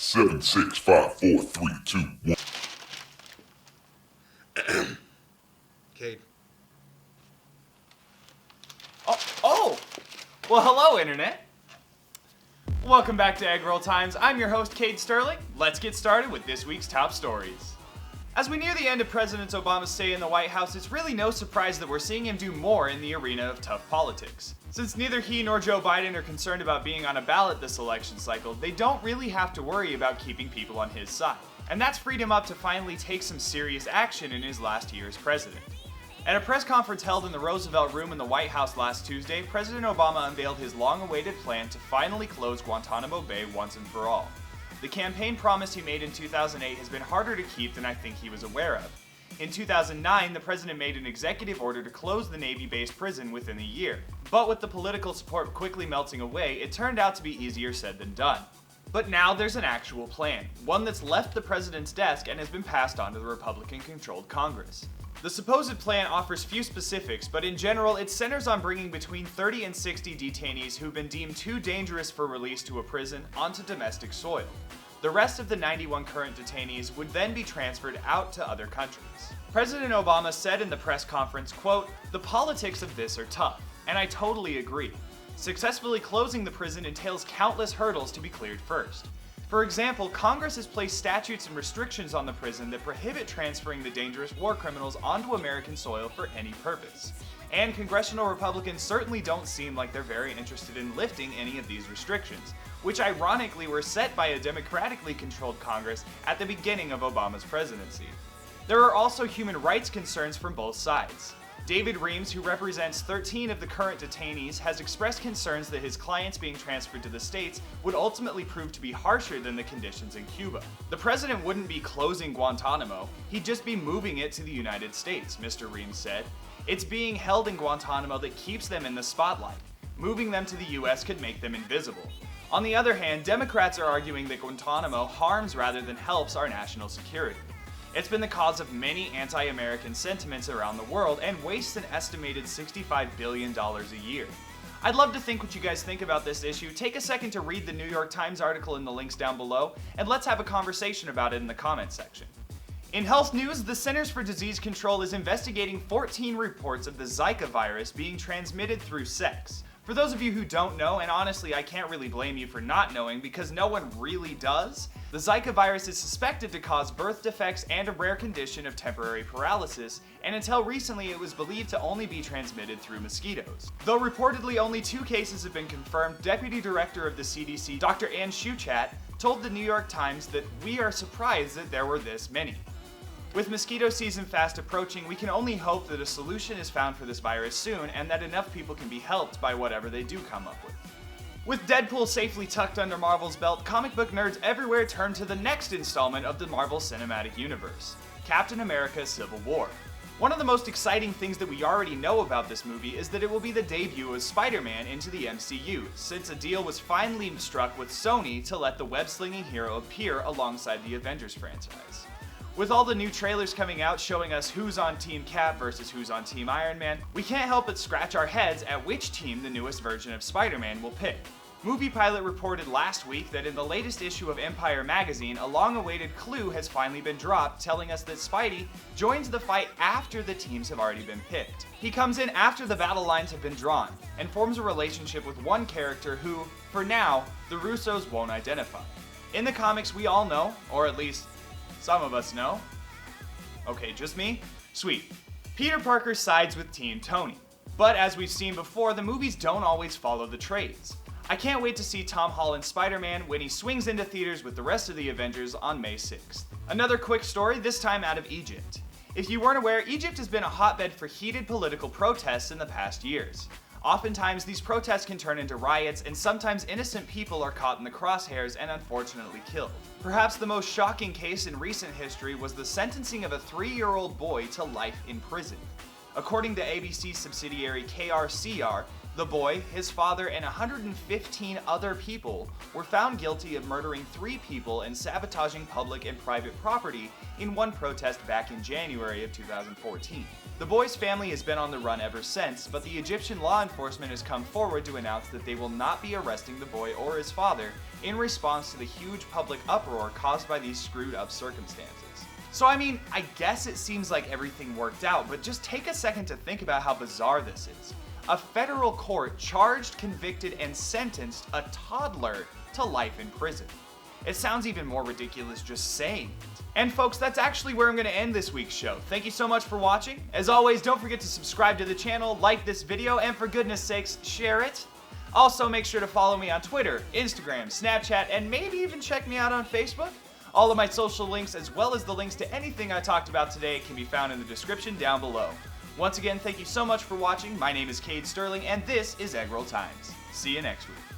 Seven, 6, 5, 4, 3, 2, 1. Kade. Oh! Well, hello, Internet. Welcome back to Eggroll Times. I'm your host, Kade Stirling. Let's get started with this week's top stories. As we near the end of President Obama's stay in the White House, it's really no surprise that we're seeing him do more in the arena of tough politics. Since neither he nor Joe Biden are concerned about being on a ballot this election cycle, they don't really have to worry about keeping people on his side. And that's freed him up to finally take some serious action in his last year as president. At a press conference held in the Roosevelt Room in the White House last Tuesday, President Obama unveiled his long-awaited plan to finally close Guantanamo Bay once and for all. The campaign promise he made in 2008 has been harder to keep than I think he was aware of. In 2009, the president made an executive order to close the Navy-based prison within a year. But with the political support quickly melting away, it turned out to be easier said than done. But now there's an actual plan, one that's left the president's desk and has been passed on to the Republican-controlled Congress. The supposed plan offers few specifics, but in general, it centers on bringing between 30 and 60 detainees who've been deemed too dangerous for release to a prison onto domestic soil. The rest of the 91 current detainees would then be transferred out to other countries. President Obama said in the press conference, quote, "The politics of this are tough, and I totally agree. Successfully closing the prison entails countless hurdles to be cleared first. For example, Congress has placed statutes and restrictions on the prison that prohibit transferring the dangerous war criminals onto American soil for any purpose. And congressional Republicans certainly don't seem like they're very interested in lifting any of these restrictions, which ironically were set by a democratically controlled Congress at the beginning of Obama's presidency. There are also human rights concerns from both sides. David Reams, who represents 13 of the current detainees, has expressed concerns that his clients being transferred to the States would ultimately prove to be harsher than the conditions in Cuba. The president wouldn't be closing Guantanamo, he'd just be moving it to the United States, Mr. Reams said. It's being held in Guantanamo that keeps them in the spotlight. Moving them to the US could make them invisible. On the other hand, Democrats are arguing that Guantanamo harms rather than helps our national security. It's been the cause of many anti-American sentiments around the world and wastes an estimated $65 billion a year. I'd love to think what you guys think about this issue. Take a second to read the New York Times article in the links down below, and let's have a conversation about it in the comments section. In health news, the Centers for Disease Control is investigating 14 reports of the Zika virus being transmitted through sex. For those of you who don't know, and honestly I can't really blame you for not knowing because no one really does, the Zika virus is suspected to cause birth defects and a rare condition of temporary paralysis, and until recently it was believed to only be transmitted through mosquitoes. Though reportedly only 2 cases have been confirmed, Deputy Director of the CDC, Dr. Ann Schuchat, told the New York Times that we are surprised that there were this many. With mosquito season fast approaching, we can only hope that a solution is found for this virus soon and that enough people can be helped by whatever they do come up with. With Deadpool safely tucked under Marvel's belt, comic book nerds everywhere turn to the next installment of the Marvel Cinematic Universe, Captain America: Civil War. One of the most exciting things that we already know about this movie is that it will be the debut of Spider-Man into the MCU, since a deal was finally struck with Sony to let the web-slinging hero appear alongside the Avengers franchise. With all the new trailers coming out showing us who's on Team Cap versus who's on Team Iron Man, we can't help but scratch our heads at which team the newest version of Spider-Man will pick. Movie Pilot reported last week that in the latest issue of Empire magazine, a long-awaited clue has finally been dropped, telling us that Spidey joins the fight after the teams have already been picked. He comes in after the battle lines have been drawn, and forms a relationship with one character who, for now, the Russos won't identify. In the comics, we all know, or at least some of us know. Okay, just me? Sweet. Peter Parker sides with Team Tony. But as we've seen before, the movies don't always follow the trades. I can't wait to see Tom Holland's Spider-Man when he swings into theaters with the rest of the Avengers on May 6th. Another quick story, this time out of Egypt. If you weren't aware, Egypt has been a hotbed for heated political protests in the past years. Oftentimes, these protests can turn into riots, and sometimes innocent people are caught in the crosshairs and unfortunately killed. Perhaps the most shocking case in recent history was the sentencing of a 3-year-old boy to life in prison. According to ABC subsidiary KRCR, The boy, his father, and 115 other people were found guilty of murdering 3 people and sabotaging public and private property in one protest back in January of 2014. The boy's family has been on the run ever since, but the Egyptian law enforcement has come forward to announce that they will not be arresting the boy or his father in response to the huge public uproar caused by these screwed up circumstances. So I mean, I guess it seems like everything worked out, but just take a second to think about how bizarre this is. A federal court charged, convicted, and sentenced a toddler to life in prison. It sounds even more ridiculous just saying it. And folks, that's actually where I'm going to end this week's show. Thank you so much for watching. As always, don't forget to subscribe to the channel, like this video, and for goodness sakes, share it. Also, make sure to follow me on Twitter, Instagram, Snapchat, and maybe even check me out on Facebook. All of my social links, as well as the links to anything I talked about today, can be found in the description down below. Once again, thank you so much for watching. My name is Kade Stirling, and this is Eggroll Times. See you next week.